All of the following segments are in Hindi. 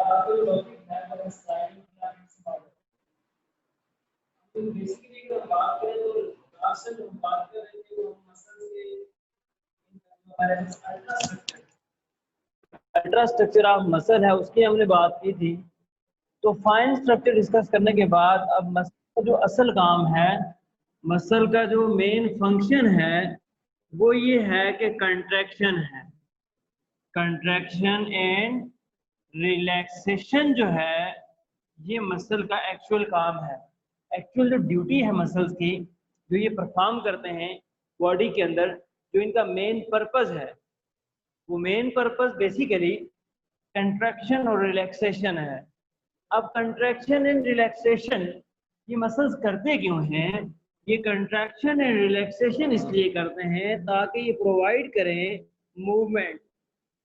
आपका जो टॉपिक है वो है स्लाइडिंग फिलामेंट्स मॉडल। तो बेसिकली अगर बात करें तो लास्ट टाइम हम बात कर रहे थे वो मसल के बारे में अल्ट्रा स्ट्रक्चर ऑफ मसल है उसकी हमने बात की थी। तो फाइन स्ट्रक्चर डिस्कस करने के बाद अब मसल का जो असल काम है, मसल का जो मेन फंक्शन है वो ये है कि कंट्रैक्शन है। कंट्रैक्शन एंड रिलैक्सेशन जो है ये मसल का एक्चुअल काम है। एक्चुअल जो ड्यूटी है मसल्स की जो ये परफॉर्म करते हैं बॉडी के अंदर, जो इनका मेन पर्पस है वो मेन पर्पस बेसिकली कंट्रैक्शन और रिलैक्सेशन है। अब कंट्रैक्शन एंड रिलैक्सेशन ये मसल्स करते क्यों हैं? ये कंट्रैक्शन एंड रिलैक्सेशन इसलिए करते हैं ताकि ये प्रोवाइड करें मूवमेंट।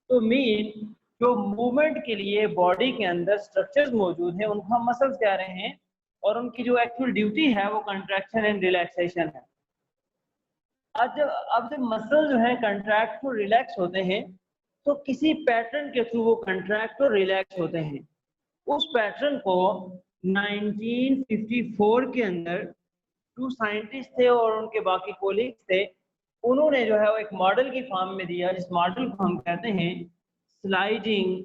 तो मीन जो मूवमेंट के लिए बॉडी के अंदर स्ट्रक्चर्स मौजूद हैं उनको हम मसल्स कह रहे हैं और उनकी जो एक्चुअल ड्यूटी है वो कंट्रैक्शन एंड रिलैक्सेशन है। अब जब मसल जो है कंट्रैक्ट और रिलैक्स होते हैं तो किसी पैटर्न के थ्रू वो कंट्रैक्ट और रिलैक्स होते हैं। उस पैटर्न को 1954 के अंदर 2 साइंटिस्ट थे और उनके बाकी कोलीग्स थे, उन्होंने जो है वो एक मॉडल की फॉर्म में दिया जिस मॉडल को हम कहते हैं sliding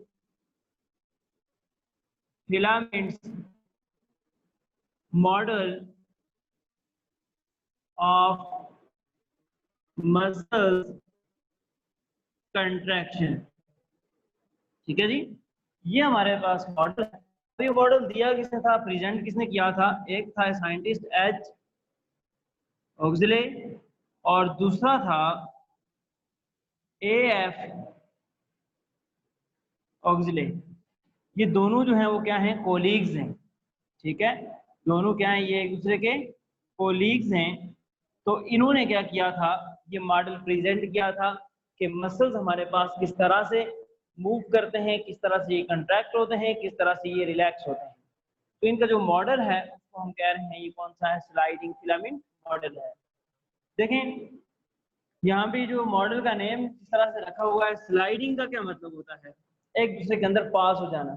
filaments model of muscles contraction. ठीक है जी, ये हमारे पास मॉडल है। ये मॉडल दिया किसने था, प्रेजेंट किसने किया था? एक था साइंटिस्ट एच ऑक्सले और दूसरा था एएफ ऑक्सले। ये दोनों जो हैं वो क्या हैं? कोलीग्स हैं। ठीक है, दोनों क्या हैं? ये एक दूसरे के कोलीग्स हैं। तो इन्होंने क्या किया था, ये मॉडल प्रेजेंट किया था कि मसल्स हमारे पास किस तरह से मूव करते हैं, किस तरह से ये कंट्रैक्ट होते हैं, किस तरह से ये रिलैक्स होते हैं। तो इनका जो मॉडल है उसको हम कह रहे हैं ये कौन सा है? स्लाइडिंग फिलामेंट मॉडल है। देखें यहाँ पे जो मॉडल का नेम जिस तरह से रखा हुआ है, स्लाइडिंग का क्या मतलब होता है? एक दूसरे के अंदर पास हो जाना।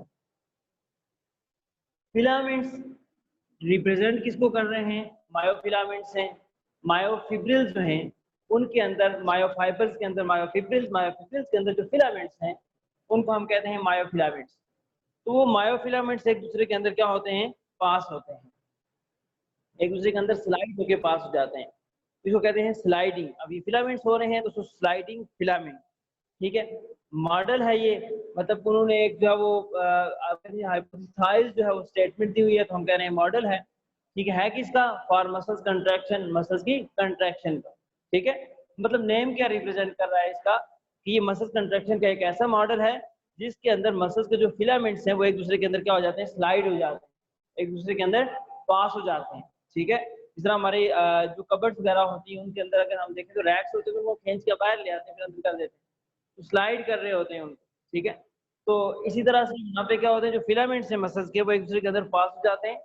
फिलामेंट्स रिप्रेजेंट किसको कर रहे हैं? मायोफिलामेंट्स हैं। मायोफिब्रिल्स जो हैं उनके अंदर, मायोफाइबर्स के अंदर मायोफिब्रिल्स, मायोफिब्रिल्स के अंदर जो फिलामेंट्स हैं उनको हम कहते हैं मायोफिलामेंट्स। तो वो मायोफिलामेंट्स एक दूसरे के अंदर क्या होते हैं? पास होते हैं, एक दूसरे के अंदर स्लाइड होके पास हो जाते हैं। इसको कहते हैं स्लाइडिंग। अभी फिलामेंट्स हो रहे हैं तो स्लाइडिंग फिलामेंट। ठीक है, मॉडल है ये, मतलब उन्होंने एक जो है वो हाइपोथेसाइज जो है वो स्टेटमेंट दी हुई है तो हम कह रहे हैं मॉडल है। ठीक है किसका? फॉर मसल्स कंट्रैक्शन, मसल्स की कंट्रैक्शन का। ठीक है, मतलब नेम क्या रिप्रेजेंट कर रहा है इसका कि ये मसल्स कंट्रैक्शन का एक ऐसा मॉडल है जिसके अंदर मसल्स के जो फिलामेंट्स हैं वो एक दूसरे के अंदर क्या हो जाते हैं? स्लाइड हो जाते हैं, एक दूसरे के अंदर पास हो जाते हैं। ठीक है, जिस तरह हमारी जो कबर्ड्स वगैरह होती हैं उनके अंदर अगर हम देखें तो रैक्स होते हैं तो वो खींच के बाहर ले आते हैं, फिर अंदर कर देते हैं, तो स्लाइड कर रहे होते हैं उनको। ठीक है, तो इसी तरह से यहाँ पे क्या होते हैं, जो फिलामेंट्स हैं मसल्स के वो एक दूसरे के अंदर पास हो जाते हैं,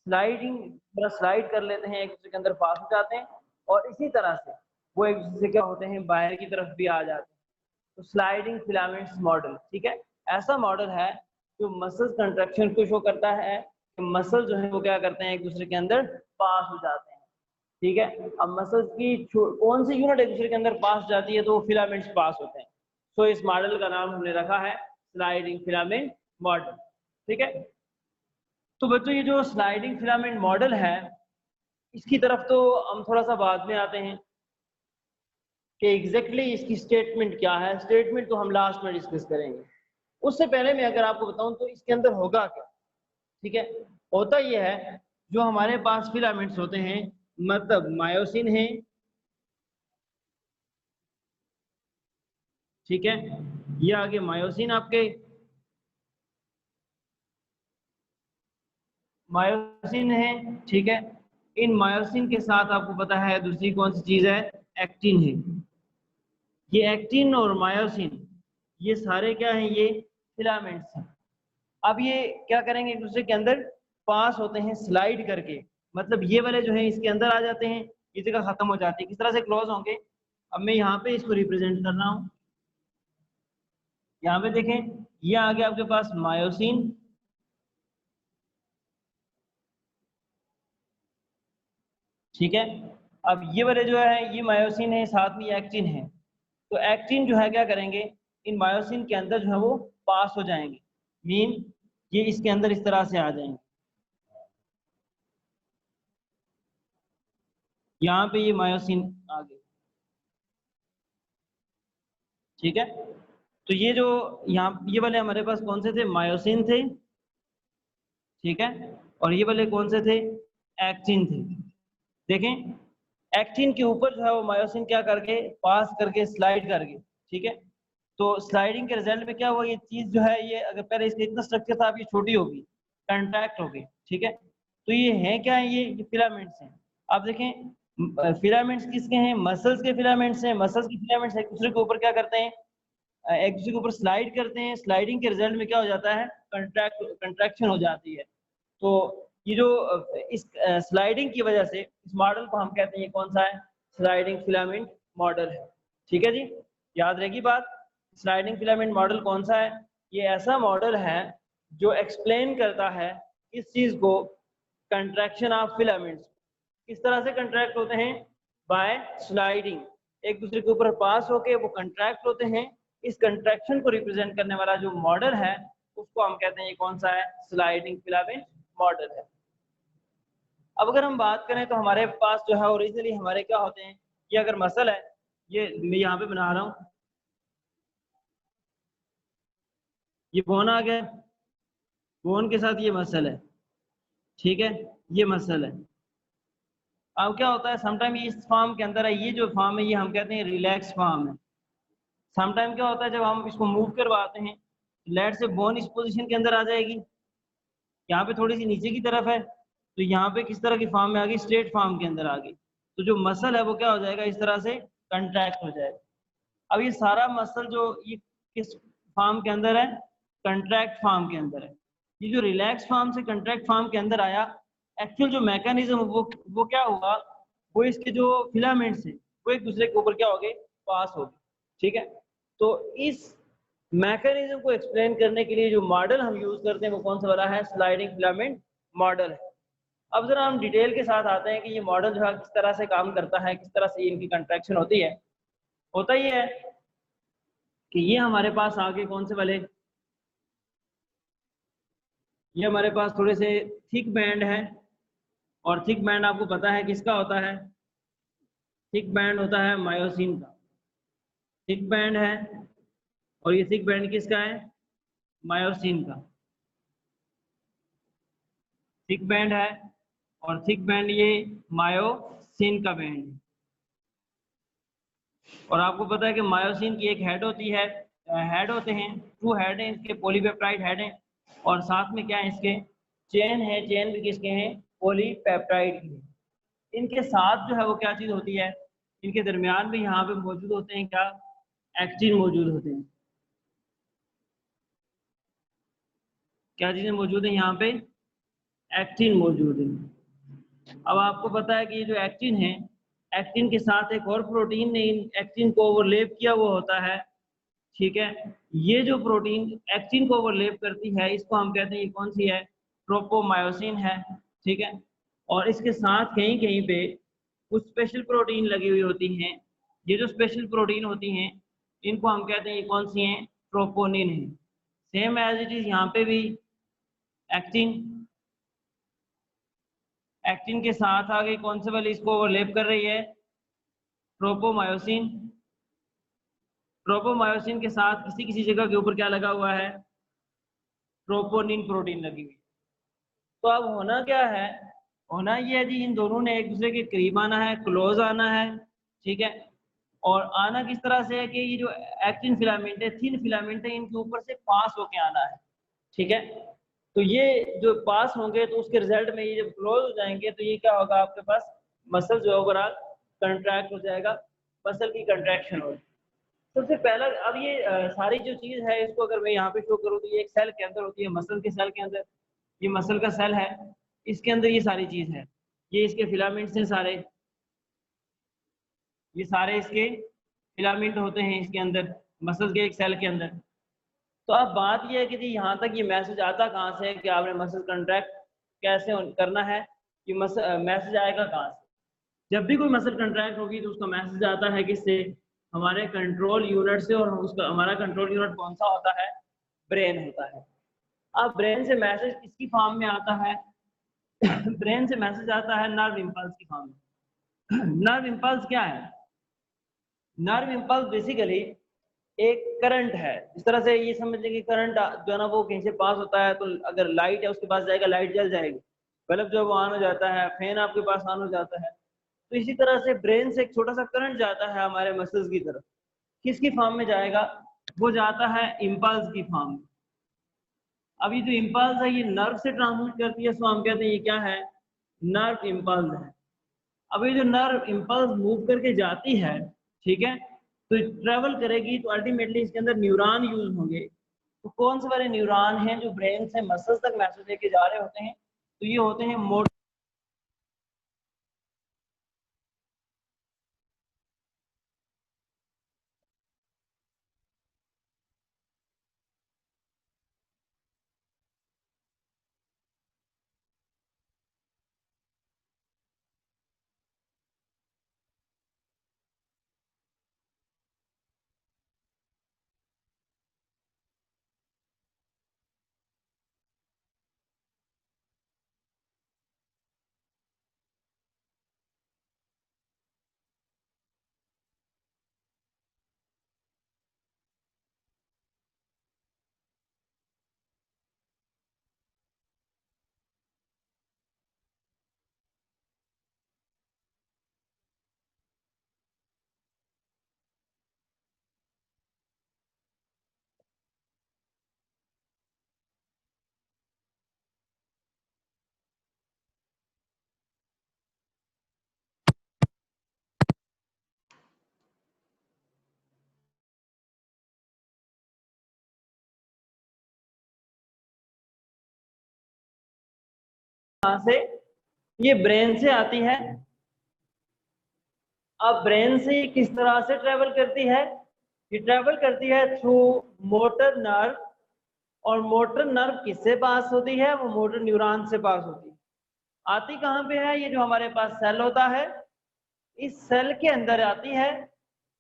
स्लाइडिंग पूरा स्लाइड कर लेते हैं, एक दूसरे के अंदर पास हो जाते हैं और इसी तरह से वो एक दूसरे से क्या होते हैं? बाहर की तरफ भी आ जाते हैं। तो स्लाइडिंग फिलामेंट्स मॉडल, ठीक है, ऐसा मॉडल है जो मसल्स कंट्रैक्शन को शो करता है कि मसल जो है वो क्या करते हैं? एक दूसरे के अंदर पास हो जाते हैं। ठीक है, अब मसल्स की कौन सी यूनिट एक दूसरे के अंदर पास जाती है? तो वो फिलामेंट्स पास होते हैं। तो इस मॉडल का नाम हमने रखा है स्लाइडिंग फिलामेंट मॉडल। ठीक है, तो बच्चों ये जो स्लाइडिंग फिलामेंट मॉडल है इसकी तरफ तो हम थोड़ा सा बाद में आते हैं कि एग्जैक्टली इसकी स्टेटमेंट क्या है। स्टेटमेंट तो हम लास्ट में डिस्कस करेंगे। उससे पहले मैं अगर आपको बताऊं तो इसके अंदर होगा क्या। ठीक है, होता यह है जो हमारे पास फिलामेंट्स होते हैं मतलब मायोसिन है। ठीक है, ये आगे मायोसिन, आपके मायोसिन है। ठीक है, इन मायोसिन के साथ आपको पता है दूसरी कौन सी चीज है? एक्टिन है। ये एक्टिन और मायोसिन ये सारे क्या हैं? ये फिलामेंट्स हैं। अब ये क्या करेंगे? एक दूसरे के अंदर पास होते हैं स्लाइड करके, मतलब ये वाले जो है इसके अंदर आ जाते हैं, ये जगह खत्म हो जाती है। किस तरह से क्लोज होंगे? अब मैं यहाँ पे इसको रिप्रेजेंट कर रहा हूँ। यहाँ पे देखें, ये आ गया आपके पास मायोसिन ठीक है। अब ये वाले जो है ये मायोसिन है, साथ में एक्टिन है। तो एक्टिन जो है क्या करेंगे, इन मायोसिन के अंदर जो है वो पास हो जाएंगे, मीन ये इसके अंदर इस तरह से आ जाएंगे। यहाँ पे ये मायोसिन आ गए, ठीक है। तो ये जो यहाँ ये वाले हमारे पास कौन से थे, मायोसिन थे, ठीक है। और ये वाले कौन से थे, एक्टिन थे। देखें एक्टिन के ऊपर जो है वो मायोसिन क्या करके पास करके स्लाइड करके, ठीक है। तो स्लाइडिंग के रिजल्ट में क्या हुआ, ये चीज जो है ये अगर पहले इसका इतना स्ट्रक्चर था, अब ये छोटी होगी, कंट्रैक्ट हो गई, ठीक है। तो ये है क्या है, ये फिलामेंट्स हैं। आप देखें फिलामेंट्स किसके हैं, मसल्स के फिलामेंट्स हैं। मसल्स के फिलामेंट्स एक दूसरे के ऊपर क्या करते हैं, एक दूसरे के ऊपर स्लाइड करते हैं। स्लाइडिंग के रिजल्ट में क्या हो जाता है, कंट्रैक्शन हो जाती है। तो ये जो इस स्लाइडिंग की वजह से इस मॉडल को हम कहते हैं, ये कौन सा है, स्लाइडिंग फिलामेंट मॉडल है, ठीक है जी। याद रहेगी बात, स्लाइडिंग फिलामेंट मॉडल कौन सा है, ये ऐसा मॉडल है जो एक्सप्लेन करता है इस चीज को, कंट्रैक्शन ऑफ फिलामेंट्स किस तरह से कंट्रैक्ट होते हैं, बाय स्लाइडिंग, एक दूसरे के ऊपर पास होके वो कंट्रैक्ट होते हैं। इस कंट्रैक्शन को रिप्रेजेंट करने वाला जो मॉडल है उसको हम कहते हैं, ये कौन सा है, स्लाइडिंग फिलामेंट मॉडल है। अब अगर हम बात करें तो हमारे पास जो है ओरिजिनली हमारे क्या होते हैं, ये अगर मसल है, ये मैं यहाँ पे बना रहा हूँ, ये बोन आ गया, बोन के साथ ये मसल है, ठीक है, ये मसल है। अब क्या होता है, समटाइम इस फॉर्म के अंदर है, ये जो फॉर्म है ये हम कहते हैं रिलैक्स फॉर्म है। समटाइम क्या होता है, जब हम इसको मूव करवाते हैं, लेट से बोन इस पोजीशन के अंदर आ जाएगी, यहाँ पे थोड़ी सी नीचे की तरफ है, तो यहाँ पे किस तरह की फॉर्म में आ गई, स्ट्रेट फॉर्म के अंदर आ गई। तो जो मसल है वो क्या हो जाएगा, इस तरह से कंट्रैक्ट हो जाएगा। अब ये सारा मसल जो ये किस फॉर्म के अंदर है, कंट्रैक्ट फॉर्म के अंदर है। ये जो रिलैक्स फॉर्म से कंट्रैक्ट फॉर्म के अंदर आया, एक्चुअल जो मैकेनिज्म वो क्या हुआ, वो इसके जो फिलामेंट्स हैं वो एक दूसरे के ऊपर क्या हो गए, पास हो गए, ठीक है। तो इस मैकेनिज्म को एक्सप्लेन करने के लिए जो मॉडल हम यूज करते हैं वो कौन सा वाला है, स्लाइडिंग फिलामेंट मॉडल है। अब जरा हम डिटेल के साथ आते हैं कि ये मॉडल जो है किस तरह से काम करता है, किस तरह से इनकी कंट्रैक्शन होती है। होता ही है कि ये हमारे पास आगे कौन से वाले, ये हमारे पास थोड़े से थिक बैंड है, और थिक बैंड आपको पता है किसका होता है, थिक बैंड होता है मायोसिन का, थिक बैंड है। और ये थिक बैंड किसका है, मायोसिन का, थिक बैंड है। और थिक बैंड ये मायोसिन का बैंड है। और आपको पता है कि मायोसिन की एक हेड होती है, हेड होते हैं, टू हेड हैं इसके, पॉलीपेप्टाइड हेड हैं। और साथ में क्या है इसके, चेन है, चेन भी किसके हैं, पॉलीपेप्टाइड की है। इनके साथ जो है वो क्या चीज होती है, इनके दरमियान भी यहाँ पे मौजूद होते हैं क्या, एक्टिन मौजूद होते हैं। क्या चीजें मौजूद है यहाँ पे, एक्टिन मौजूद है। अब आपको पता है कि ये जो एक्टिन है, एक्टिन के साथ एक और प्रोटीन ने इन एक्टिन को ओवरलेप किया वो होता है, ठीक है। ये जो प्रोटीन एक्टिन को ओवरलेप करती है इसको हम कहते हैं, ये कौन सी है, ट्रोपोमायोसिन है, ठीक है। और इसके साथ कहीं कहीं पे कुछ स्पेशल प्रोटीन लगी हुई होती हैं। ये जो स्पेशल प्रोटीन होती हैं इनको हम कहते हैं, ये कौन सी हैं, ट्रोपोनिन है। सेम एज इट इज यहाँ पे भी एक्टिन, एक्टिन के साथ आगे कौन से वाली इसको ओवरलेप कर रही है, ट्रोपोमायोसिन। ट्रोपोमायोसिन के साथ किसी किसी जगह के ऊपर क्या लगा हुआ है, ट्रोपोनिन प्रोटीन लगी हुई। तो अब होना क्या है, होना ये है जी, इन दोनों ने एक दूसरे के करीब आना है, क्लोज आना है, ठीक है। और आना किस तरह से है कि ये जो एक्टिन फिलामेंट है, थिन फिलामेंट है, इनके ऊपर से पास होके आना है, ठीक है। तो ये जो पास होंगे तो उसके रिजल्ट में ये जब क्लोज हो जाएंगे तो ये क्या होगा, आपके पास मसल जो ओवरऑल कंट्रैक्ट हो जाएगा, मसल की कंट्रैक्शन होगी। सबसे पहला, अब ये सारी जो चीज है इसको अगर मैं यहाँ पे शो करूँ तो ये एक सेल के अंदर होती है, मसल के सेल के अंदर, ये मसल का सेल है, इसके अंदर ये सारी चीज है, ये इसके फिलामेंट्स हैं सारे, ये सारे इसके फिलामेंट होते हैं इसके अंदर, मसल के एक सेल के अंदर। तो अब बात ये है कि जी यहाँ तक ये मैसेज आता कहाँ से है कि आपने मसल कंट्रैक्ट कैसे करना है, कि मैसेज आएगा कहाँ से। जब भी कोई मसल कंट्रैक्ट होगी तो उसका मैसेज आता है किससे, हमारे कंट्रोल यूनिट से, और उसका हमारा कंट्रोल यूनिट कौन सा होता है, ब्रेन होता है। अब ब्रेन से मैसेज किसकी फॉर्म में आता है ब्रेन से मैसेज आता है नर्व इम्पल्स की फॉर्म में नर्व इम्पल्स क्या है, नर्व इम्पल्स बेसिकली एक करंट है। इस तरह से ये समझ लें कि करंट जो है ना वो कहीं से पास होता है, तो अगर लाइट है उसके पास जाएगा, लाइट जल जाएगी, बल्ब जो है वो ऑन हो जाता है, फैन आपके पास ऑन हो जाता है। तो इसी तरह से ब्रेन से एक छोटा सा करंट जाता है हमारे मसल्स की तरफ, किसकी फॉर्म में जाएगा, वो जाता है इम्पल्स की फॉर्म में। अब ये जो इम्पल्स है ये नर्व से ट्रांसमिट करती है, सो हम कहते हैं ये क्या है, नर्व इम्पल्स है। अब ये जो नर्व इम्पल्स मूव करके जाती है, ठीक है, तो ट्रेवल करेगी तो अल्टीमेटली इसके अंदर न्यूरॉन यूज होंगे। तो कौन से वाले न्यूरॉन हैं जो ब्रेन से मसल्स तक मैसेज लेके जा रहे होते हैं, तो ये होते हैं मोटर से ये ब्रेन से आती है। अब ब्रेन से ये किस तरह से ट्रेवल करती है, ये ट्रेवल करती है थ्रू मोटर नर्व, और मोटर नर्व किससे पास होती है, वो मोटर न्यूरॉन से पास होती है। आती कहाँ पे है, ये जो हमारे पास सेल होता है, इस सेल के अंदर आती है।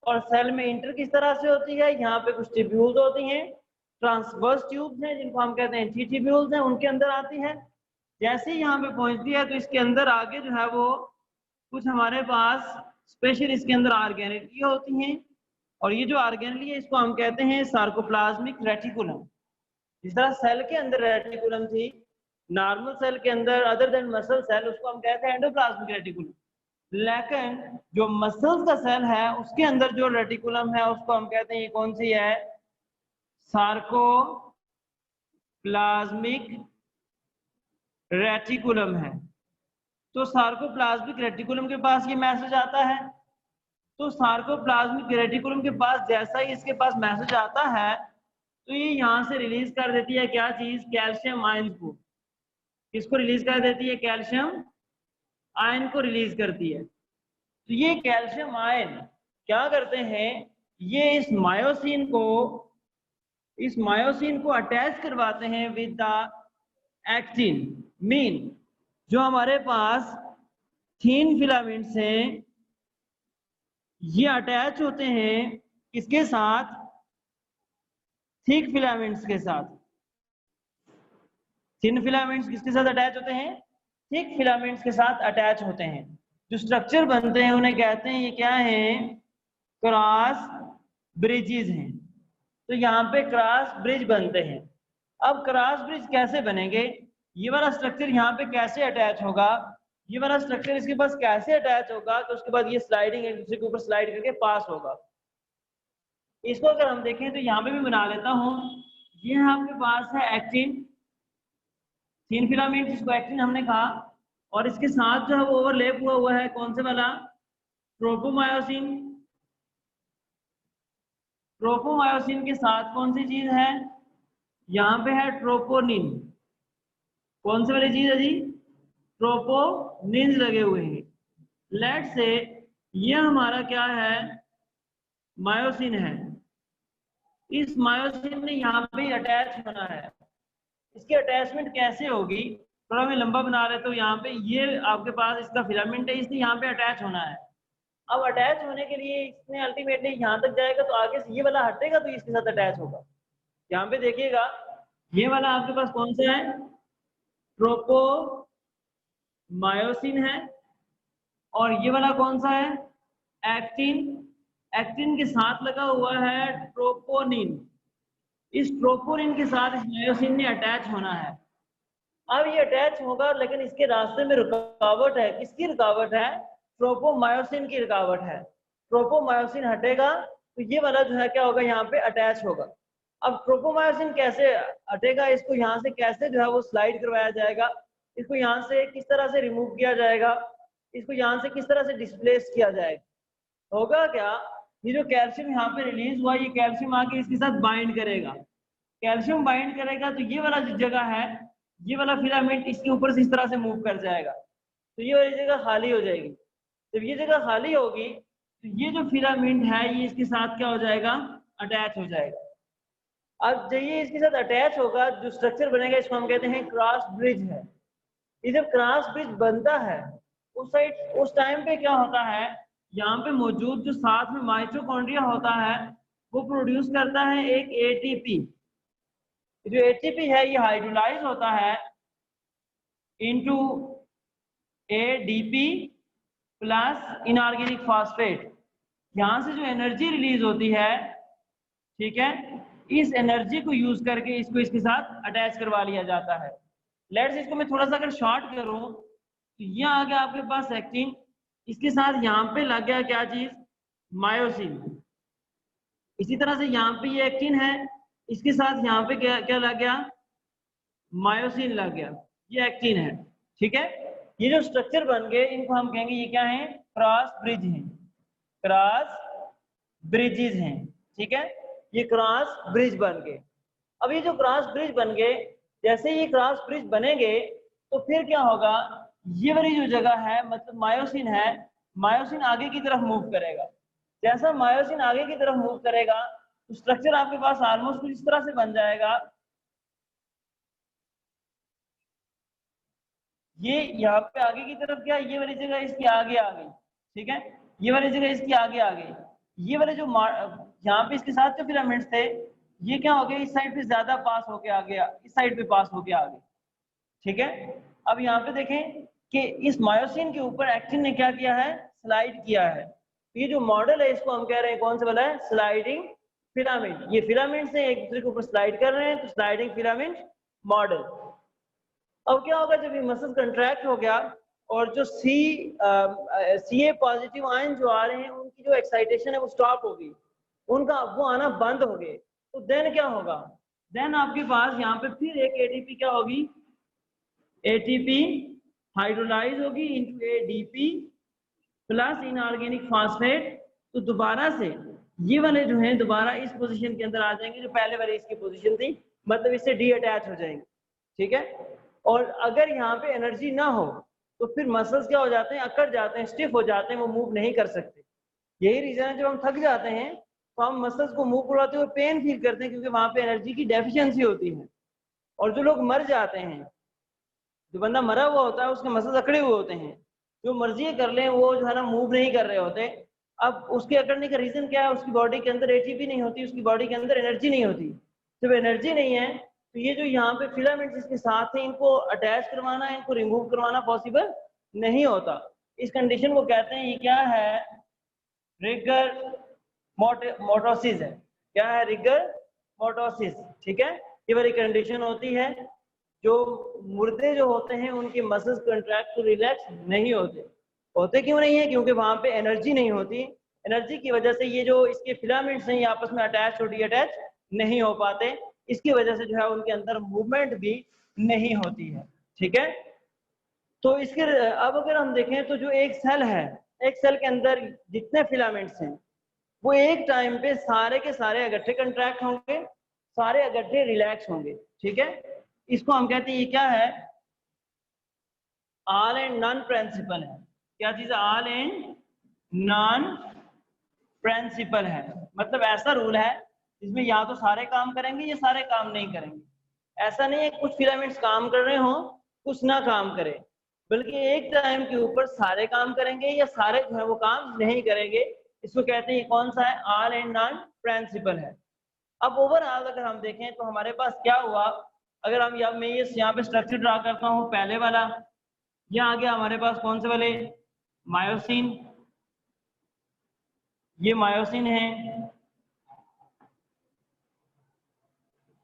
और सेल में इंटर किस तरह से होती है, यहाँ पे कुछ ट्यूब्यूल्स होती हैं, ट्रांसवर्स ट्यूब्स हैं जिनको हम कहते हैं ट्यूब्यूल्स हैं, उनके अंदर आती है। जैसे ही यहाँ पे पहुंचती है तो इसके अंदर आगे जो है वो कुछ हमारे पास स्पेशल इसके अंदर ऑर्गेनेली होती हैं, और ये जो ऑर्गेनेली है इसको हम कहते हैं सार्कोप्लाज्मिक रेटिकुलम। जिस तरह सेल के अंदर रेटिकुलम थी, नॉर्मल सेल के अंदर अदर देन मसल सेल, उसको हम कहते हैं एंडोप्लाज्मिक रेटिकुलम। लेकिन जो मसल्स का सेल है उसके अंदर जो रेटिकुलम है उसको हम कहते हैं, ये कौन सी है, सार्कोप्लाज्मिक रेटिकुलम है। तो सार्कोप्लाज्मिक रेटिकुलम के पास ये मैसेज आता है। तो सार्कोप्लाज्मिक रेटिकुलम के पास जैसा ही इसके पास मैसेज आता है, तो ये यहाँ से रिलीज कर देती है क्या चीज, कैल्शियम आयन को। किसको रिलीज कर देती है, कैल्शियम आयन को रिलीज करती है। तो ये कैल्शियम आयन क्या करते हैं, ये इस मायोसिन को अटैच करवाते हैं विद द एक्टिन। मीन जो हमारे पास थीन फिलामेंट्स हैं ये अटैच होते हैं किसके साथ, थिक फिलामेंट्स के साथ। थिन फिलामेंट्स किसके साथ अटैच होते हैं, थिक फिलामेंट्स के साथ अटैच होते हैं। जो स्ट्रक्चर बनते हैं उन्हें कहते हैं, ये क्या है, क्रॉस ब्रिजेस हैं। तो यहाँ पे क्रॉस ब्रिज बनते हैं। अब क्रॉस ब्रिज कैसे बनेंगे, ये वाला स्ट्रक्चर यहाँ पे कैसे अटैच होगा, ये वाला स्ट्रक्चर इसके पास कैसे अटैच होगा, तो उसके बाद ये स्लाइडिंग एक दूसरे के ऊपर स्लाइड करके पास होगा। इसको अगर हम देखें तो यहाँ पे भी बना लेता हूँ, ये आपके पास है एक्टिन, थिन फिलामेंट जिसको एक्टिन हमने कहा, और इसके साथ जो है वो ओवरलैप हुआ है कौन से वाला, ट्रोपोमायोसिन। ट्रोपोमायोसिन के साथ कौन सी चीज है, यहाँ पे है ट्रोपोनिन। कौन से वाली चीज है जी, ट्रोपोनिन लगे हुए हैं। लेट से ये हमारा क्या है, मायोसिन है। इस मायोसिन ने यहाँ पे अटैच होना है। इसकी अटैचमेंट कैसे होगी, थोड़ा मैं लंबा बना रहे तो यहाँ पे ये आपके पास इसका फिलामेंट है, इसलिए यहाँ पे अटैच होना है। अब अटैच होने के लिए इसने अल्टीमेटली यहाँ तक जाएगा तो आगे से ये वाला हटेगा तो इसके साथ अटैच होगा। यहाँ पे देखिएगा ये वाला आपके पास कौन सा है, ट्रोपोमायोसिन है, और ये वाला कौन सा है, एक्टिन। एक्टिन के साथ लगा हुआ है ट्रोपोनिन। इस ट्रोपोनिन के साथ इस मायोसिन ने अटैच होना है। अब ये अटैच होगा लेकिन इसके रास्ते में रुकावट है। किसकी रुकावट है, ट्रोपोमायोसिन की रुकावट है। ट्रोपोमायोसिन हटेगा तो ये वाला जो है क्या होगा, यहाँ पे अटैच होगा। अब ट्रोपोमायोसिन कैसे हटेगा, इसको यहाँ से कैसे जो है वो स्लाइड करवाया जाएगा, इसको यहाँ से किस तरह से रिमूव किया जाएगा, इसको यहाँ से किस तरह से डिस्प्लेस किया जाएगा। होगा क्या, ये जो कैल्शियम यहाँ पे रिलीज हुआ, ये कैल्शियम आके इसके साथ बाइंड करेगा। कैल्शियम बाइंड करेगा तो ये वाला जो जगह है, ये वाला फिलामेंट इसके ऊपर से इस तरह से मूव कर जाएगा, तो ये वाली जगह खाली हो जाएगी। जब ये जगह खाली होगी तो ये जो फिलामेंट है ये इसके साथ क्या हो जाएगा, अटैच हो जाएगा। अब जब ये इसके साथ अटैच होगा, जो स्ट्रक्चर बनेगा इसको हम कहते हैं क्रॉस ब्रिज है। ये जब क्रॉस ब्रिज बनता है उस टाइम पे क्या होता है, यहाँ पे मौजूद जो साथ में माइटोकॉन्ड्रिया होता है वो प्रोड्यूस करता है एक एटीपी। जो एटीपी है ये हाइड्रोलाइज होता है into ADP plus inorganic phosphate. यहाँ से जो एनर्जी रिलीज होती है, ठीक है, इस एनर्जी को यूज करके इसको इसके साथ अटैच करवा लिया जाता है। लेट्स इसको मैं थोड़ा सा अगर शॉर्ट करूं तो ये आ गया आपके पास एक्टिन, इसके साथ यहाँ पे लग गया क्या चीज, मायोसिन। इसी तरह से यहाँ पे ये एक्टिन है, इसके साथ यहाँ पे क्या लग गया, मायोसिन लग गया, ये एक्टिन है। ठीक है, ये जो स्ट्रक्चर बन गए इनको हम कहेंगे ये क्या है, क्रॉस ब्रिज है, क्रॉस ब्रिजेस हैं। ठीक है, ये क्रॉस ब्रिज बन गए। अब ये जो क्रॉस ब्रिज बन गए, जैसे ये क्रॉस ब्रिज बनेंगे तो फिर क्या होगा, ये वाली जो जगह है मतलब मायोसिन है, मायोसिन आगे की तरफ मूव करेगा। जैसा मायोसिन आगे की तरफ मूव करेगा तो स्ट्रक्चर आपके पास ऑलमोस्ट कुछ इस तरह से बन जाएगा। ये यहाँ पे आगे की तरफ क्या, ये वाली जगह इसकी आगे आ गई। ठीक है, ये वाली जगह इसकी आगे आ गई। ये वाले जो यहाँ पे इसके साथ जो फिलामेंट्स थे ये क्या हो गए, इस साइड पे ज्यादा पास होके आ गया, इस साइड पे पास होके आ गए। ठीक है, अब यहाँ पे देखें कि इस मायोसिन के ऊपर एक्टिन ने क्या किया है, स्लाइड किया है। ये जो मॉडल है इसको हम कह रहे हैं कौन सा वाला है, स्लाइडिंग फिलामेंट। ये फिलामेंट से एक दूसरे के ऊपर स्लाइड कर रहे हैं तो स्लाइडिंग फिलामेंट मॉडल। अब क्या होगा, जब ये मसल कंट्रैक्ट हो गया और जो सी ए पॉजिटिव आयन जो आ रहे हैं उनकी जो एक्साइटेशन है वो स्टॉप होगी, उनका वो आना बंद हो गए, तो देन क्या होगा, देन आपके पास यहाँ पे फिर एक एटीपी क्या होगी, एटीपी हाइड्रोलाइज होगी into ADP plus inorganic phosphate. तो दोबारा से ये वाले जो हैं दोबारा इस पोजीशन के अंदर आ जाएंगे जो पहले वाले इसकी पोजीशन थी, मतलब इससे डी अटैच हो जाएंगे। ठीक है, और अगर यहाँ पे एनर्जी ना हो तो फिर मसल्स क्या हो जाते हैं, अकड़ जाते हैं, स्टिफ हो जाते हैं, वो मूव नहीं कर सकते। यही रीजन है जब हम थक जाते हैं तो हम मसल्स को मूव करवाते हुए पेन फील करते हैं, क्योंकि वहां पे एनर्जी की डेफिशिएंसी होती है। और जो लोग मर जाते हैं, जो बंदा मरा हुआ होता है उसके मसल्स अकड़े हुए होते हैं, जो मर्जी कर लें वो जो है ना मूव नहीं कर रहे होते। अब उसके अकड़ने का रीजन क्या है, उसकी बॉडी के अंदर एटीपी नहीं होती, उसकी बॉडी के अंदर एनर्जी नहीं होती। जब एनर्जी नहीं है तो ये जो यहाँ पे फिलामेंट्स इसके साथ हैं इनको अटैच करवाना, इनको रिमूव करवाना पॉसिबल नहीं होता। इस कंडीशन को कहते हैं, ये क्या है, रिगर मोटोसिस है। क्या है, रिगर मोटोसिस। ठीक है, ये वाली कंडीशन होती है, जो मुर्दे जो होते हैं उनके मसल्स कंट्रैक्ट रिलैक्स नहीं होते क्यों नहीं है, क्योंकि वहां पे एनर्जी नहीं होती। एनर्जी की वजह से ये जो इसके फिलामेंट्स हैं ये आपस में अटैच और डी अटैच नहीं हो पाते, इसकी वजह से जो है उनके अंदर मूवमेंट भी नहीं होती है। ठीक है, तो इसके अब अगर हम देखें तो जो एक सेल है, एक सेल के अंदर जितने फिलामेंट्स हैं वो एक टाइम पे सारे के सारे इकट्ठे कंट्रैक्ट होंगे, सारे इकट्ठे रिलैक्स होंगे। ठीक है, इसको हम कहते हैं ये क्या है, ऑल एंड नॉन प्रिंसिपल है। क्या चीज है, ऑल एंड नॉन प्रिंसिपल है। मतलब ऐसा रूल है जिसमें या तो सारे काम करेंगे या सारे काम नहीं करेंगे। ऐसा नहीं है कुछ फिलामेंट्स काम कर रहे हो कुछ ना काम करें, बल्कि एक टाइम के ऊपर सारे काम करेंगे या सारे जो है वो काम नहीं करेंगे। इसको कहते हैं, कौन सा है, ऑल एंड नॉन प्रिंसिपल है। अब ओवरऑल अगर हम देखें तो हमारे पास क्या हुआ, अगर हम मैं ये यहाँ पे स्ट्रक्चर ड्रा करता हूँ, पहले वाला, यहाँ आ गया हमारे पास कौन से वाले, मायोसिन, ये मायोसिन है,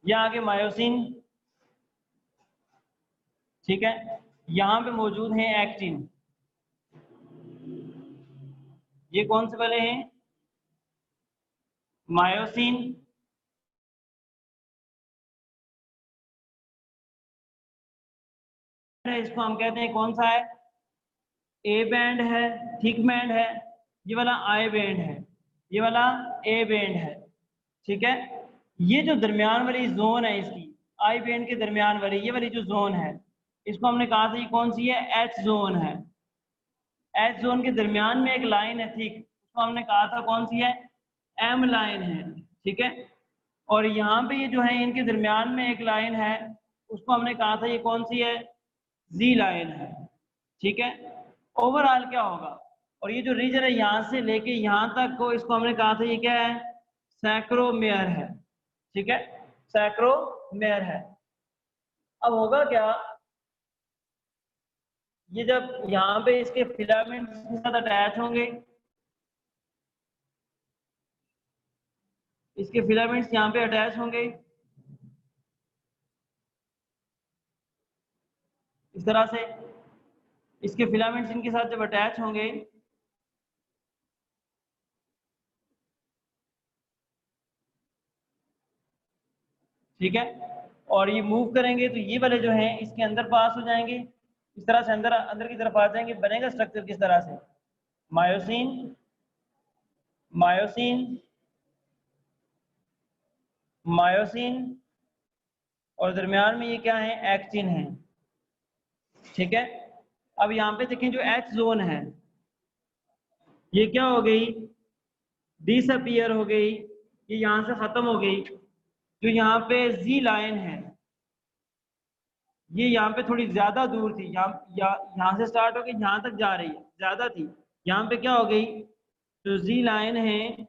यहाँ आगे मायोसिन, ठीक है, यहाँ पे मौजूद है एक्टिन, ये कौन से वाले हैं, मायोसिन, इसको हम कहते हैं कौन सा है, ए बैंड है, थिक बैंड है, ये वाला आई बैंड है, ये वाला ए बैंड है, ठीक है। ये जो दरमियान वाली जोन है इसकी, आई बैंड के दरमियान वाली ये वाली जो जोन है, इसको हमने कहा था ये कौन सी है, एच जोन है। एच जोन के दरमियान में एक लाइन है थिक, उसको हमने कहा था कौन सी है, एम लाइन है, ठीक है। और यहाँ पे ये जो है इनके दरमियान में एक लाइन है, उसको हमने कहा था ये कौन सी है, जी लाइन है, ठीक है। ओवरऑल क्या होगा, और ये जो रीजन है यहाँ से लेके यहाँ तक को, इसको हमने कहा था ये क्या है, सैक्रोमेयर है, ठीक है, सैक्रोमेयर है। अब होगा क्या, ये जब यहाँ पे इसके फिलामेंट्स के साथ अटैच होंगे, इसके फिलामेंट्स यहाँ पे अटैच होंगे इस तरह से, इसके फिलामेंट्स इनके साथ जब अटैच होंगे, ठीक है, और ये मूव करेंगे तो ये वाले जो हैं इसके अंदर पास हो जाएंगे, इस तरह से अंदर अंदर की तरफ आ जाएंगे। बनेगा स्ट्रक्चर किस तरह से, मायोसिन, मायोसिन, मायोसिन, और दरमियान में ये क्या है, एक्टिन है, ठीक है। अब यहाँ पे देखें जो एच जोन है ये क्या हो गई, डिसअपीयर हो गई, ये यहाँ से खत्म हो गई। जो यहाँ पे जी लाइन है ये यहाँ पे थोड़ी ज्यादा दूर थी, यहाँ से स्टार्ट होकर यहाँ तक जा रही है, ज्यादा थी, यहाँ पे क्या हो गई, जो जी लाइन है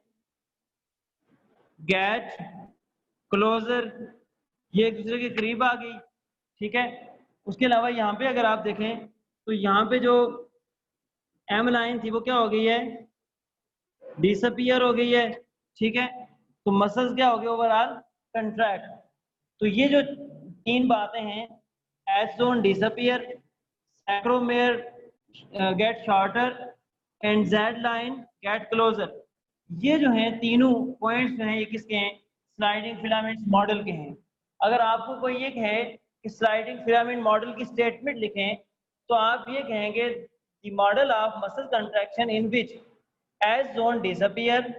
गेट क्लोजर, ये एक दूसरे के करीब आ गई, ठीक है। उसके अलावा यहाँ पे अगर आप देखें तो यहाँ पे जो एम लाइन थी वो क्या हो गई है, डिसअपीयर हो गई है, ठीक है। तो मसल्स क्या हो गए, ओवरऑल कंट्रैक्ट। तो ये जो तीन बातें हैं, H zone disappear, sarcomere get shorter and Z line get closer, ये जो हैं तीनों पॉइंट्स जो हैं ये किसके हैं, स्लाइडिंग फिलामेंट्स मॉडल के हैं। अगर आपको कोई ये कहे कि स्लाइडिंग फिलामेंट मॉडल की स्टेटमेंट लिखें तो आप ये कहेंगे the model of muscle contraction in which H zone disappear,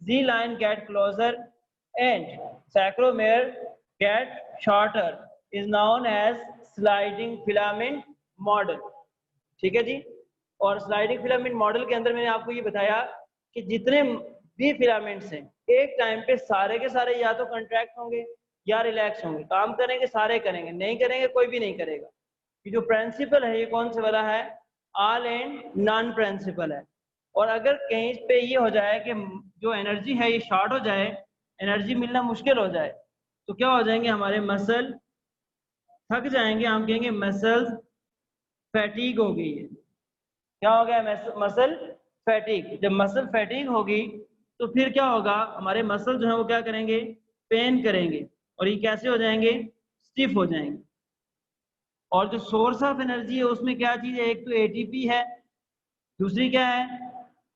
Z line get closer and sarcomere get shorter is known as sliding filament model, ठीक है जी। और स्लाइडिंग फिलामेंट मॉडल के अंदर मैंने आपको ये बताया कि जितने भी फिलामेंट्स हैं एक टाइम पे सारे के सारे या तो कंट्रैक्ट होंगे या रिलैक्स होंगे, काम करेंगे सारे करेंगे, नहीं करेंगे कोई भी नहीं करेगा। ये जो प्रिंसिपल है ये कौन से वाला है, ऑल एंड नॉन प्रिंसिपल है। और अगर कहीं पे ये हो जाए कि जो एनर्जी है ये शॉर्ट हो जाए, एनर्जी मिलना मुश्किल हो जाए, तो क्या हो जाएंगे, हमारे मसल थक जाएंगे, हम कहेंगे मसल फैटीग हो गई है। क्या हो गया, मसल फैटीग। जब मसल फैटीग होगी तो फिर क्या होगा, हमारे मसल जो है वो क्या करेंगे, पेन करेंगे, और ये कैसे हो जाएंगे, स्टिफ हो जाएंगे। और जो सोर्स ऑफ एनर्जी है उसमें क्या चीज है, एक तो एटीपी है, दूसरी क्या है,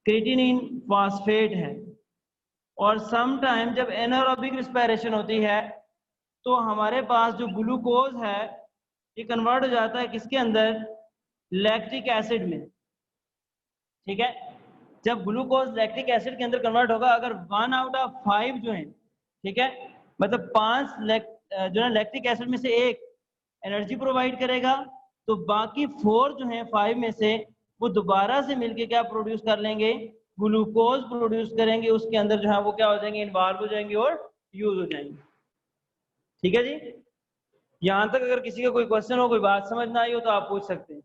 क्रिएटिनिन फॉस्फेट है। और सम टाइम जब एनारोबिक रिस्पायरेशन होती है तो हमारे पास जो ग्लूकोज है ये कन्वर्ट हो जाता है किसके अंदर, लैक्टिक एसिड में, ठीक है। जब ग्लूकोज लैक्टिक एसिड के अंदर कन्वर्ट होगा, अगर 1 आउट ऑफ 5 जो है, ठीक है, मतलब 5 जो है लैक्टिक एसिड में से एक एनर्जी प्रोवाइड करेगा, तो बाकी 4 जो है 5 में से वो दोबारा से मिलके क्या प्रोड्यूस कर लेंगे, ग्लूकोज प्रोड्यूस करेंगे, उसके अंदर जो है वो क्या हो जाएंगे, इन्वॉल्व हो जाएंगे और यूज हो जाएंगे, ठीक है जी। यहाँ तक अगर किसी का कोई क्वेश्चन हो, कोई बात समझ ना आई हो तो आप पूछ सकते हैं।